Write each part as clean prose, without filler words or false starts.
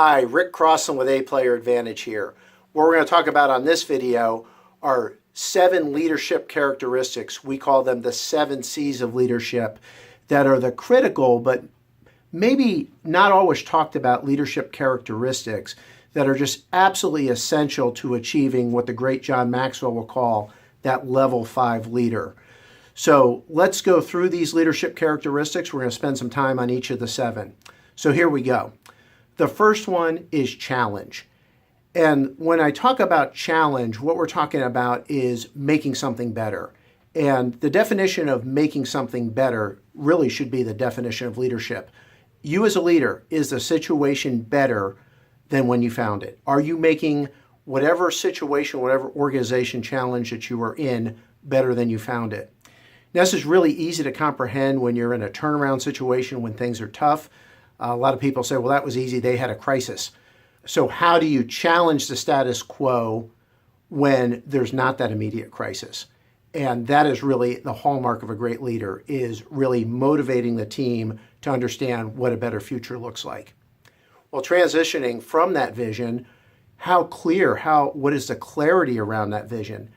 Hi, Rick Crossan with A Player Advantage here. What we're going to talk about on this video are 7 leadership characteristics. We call them the 7 C's of leadership that are the critical, but maybe not always talked about leadership characteristics that are just absolutely essential to achieving what the great John Maxwell will call that level 5 leader. So let's go through these leadership characteristics. We're going to spend some time on each of the 7. So here we go. The first one is challenge. And when I talk about challenge, what we're talking about is making something better. And the definition of making something better really should be the definition of leadership. You as a leader, is the situation better than when you found it? Are you making whatever situation, whatever organization challenge that you are in better than you found it? Now, this is really easy to comprehend when you're in a turnaround situation, when things are tough. A lot of people say, well, that was easy. They had a crisis. So how do you challenge the status quo when there's not that immediate crisis? And that is really the hallmark of a great leader, is really motivating the team to understand what a better future looks like. Well, transitioning from that vision, what is the clarity around that vision?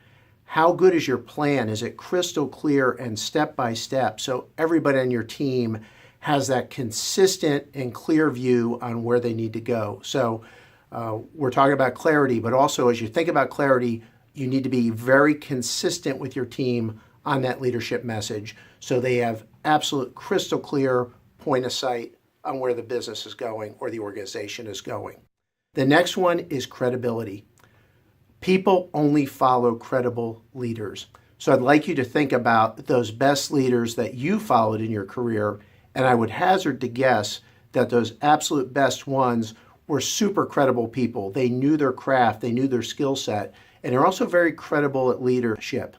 How good is your plan? Is it crystal clear and step by step so everybody on your team has that consistent and clear view on where they need to go? So we're talking about clarity, but also as you think about clarity, you need to be very consistent with your team on that leadership message so they have absolute crystal clear point of sight on where the business is going or the organization is going. The next one is credibility. People only follow credible leaders. So I'd like you to think about those best leaders that you followed in your career, and I would hazard to guess that those absolute best ones were super credible people. They knew their craft, they knew their skill set, and they're also very credible at leadership.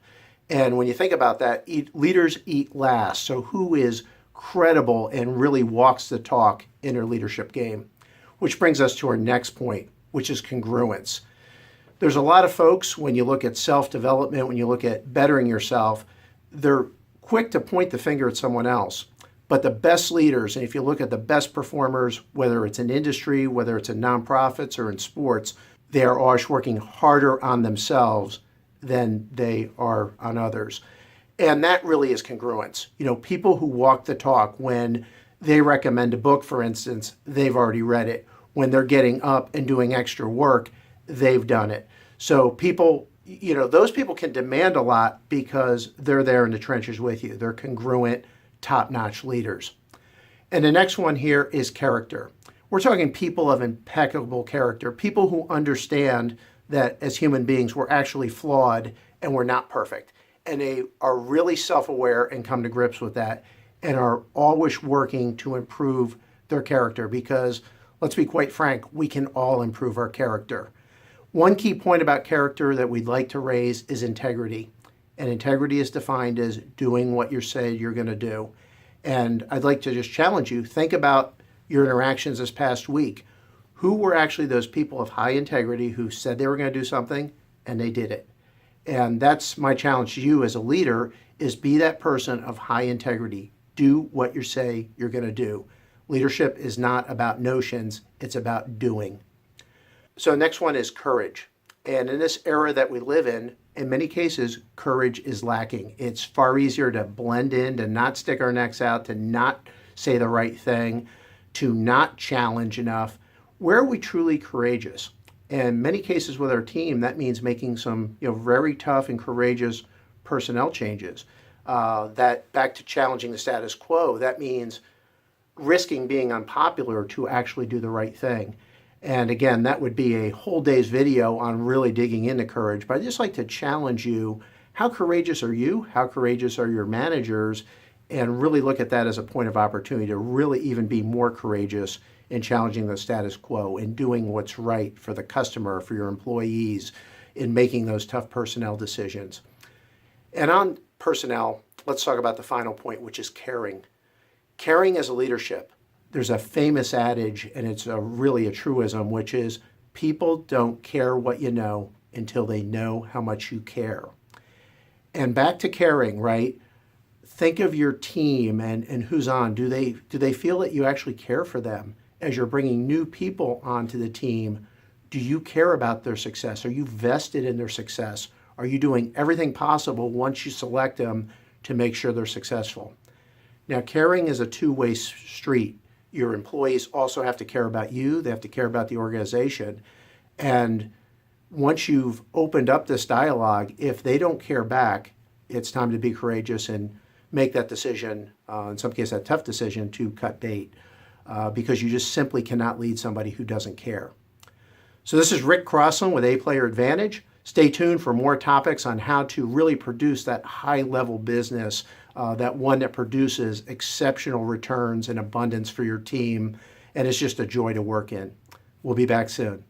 And when you think about that, leaders eat last. So who is credible and really walks the talk in their leadership game? Which brings us to our next point, which is congruence. There's a lot of folks, when you look at self-development, when you look at bettering yourself, they're quick to point the finger at someone else. But the best leaders, and if you look at the best performers, whether it's in industry, whether it's in nonprofits or in sports, they are always working harder on themselves than they are on others. And that really is congruence. You know, people who walk the talk, when they recommend a book, for instance, they've already read it. When they're getting up and doing extra work, they've done it. So people, those people can demand a lot because they're there in the trenches with you. They're congruent, top-notch leaders. And the next one here is character. We're talking people of impeccable character, people who understand that as human beings, we're actually flawed and we're not perfect. And they are really self-aware and come to grips with that and are always working to improve their character because, let's be quite frank, we can all improve our character. One key point about character that we'd like to raise is integrity. And integrity is defined as doing what you say you're going to do. And I'd like to just challenge you, think about your interactions this past week. Who were actually those people of high integrity who said they were going to do something and they did it? And that's my challenge to you as a leader, is be that person of high integrity. Do what you say you're going to do. Leadership is not about notions, it's about doing. So next one is courage. And in this era that we live in many cases, courage is lacking. It's far easier to blend in, to not stick our necks out, to not say the right thing, to not challenge enough. Where are we truly courageous? In many cases with our team, that means making some very tough and courageous personnel changes. That back to challenging the status quo, that means risking being unpopular to actually do the right thing. And again, that would be a whole day's video on really digging into courage. But I'd just like to challenge you, how courageous are you? How courageous are your managers? And really look at that as a point of opportunity to really even be more courageous in challenging the status quo and doing what's right for the customer, for your employees, in making those tough personnel decisions. And on personnel, let's talk about the final point, which is caring. Caring as a leadership. There's a famous adage, and it's really a truism, which is people don't care what you know until they know how much you care. And back to caring, right? Think of your team and who's on. Do they feel that you actually care for them as you're bringing new people onto the team, do you care about their success? Are you vested in their success? Are you doing everything possible once you select them to make sure they're successful? Now, caring is a two-way street. Your employees also have to care about you. They have to care about the organization. And once you've opened up this dialogue, if they don't care back, it's time to be courageous and make that decision, in some cases that tough decision, to cut bait, because you just simply cannot lead somebody who doesn't care. So this is Rick Crossland with A Player Advantage. Stay tuned for more topics on how to really produce that high-level business, that one that produces exceptional returns and abundance for your team, and it's just a joy to work in. We'll be back soon.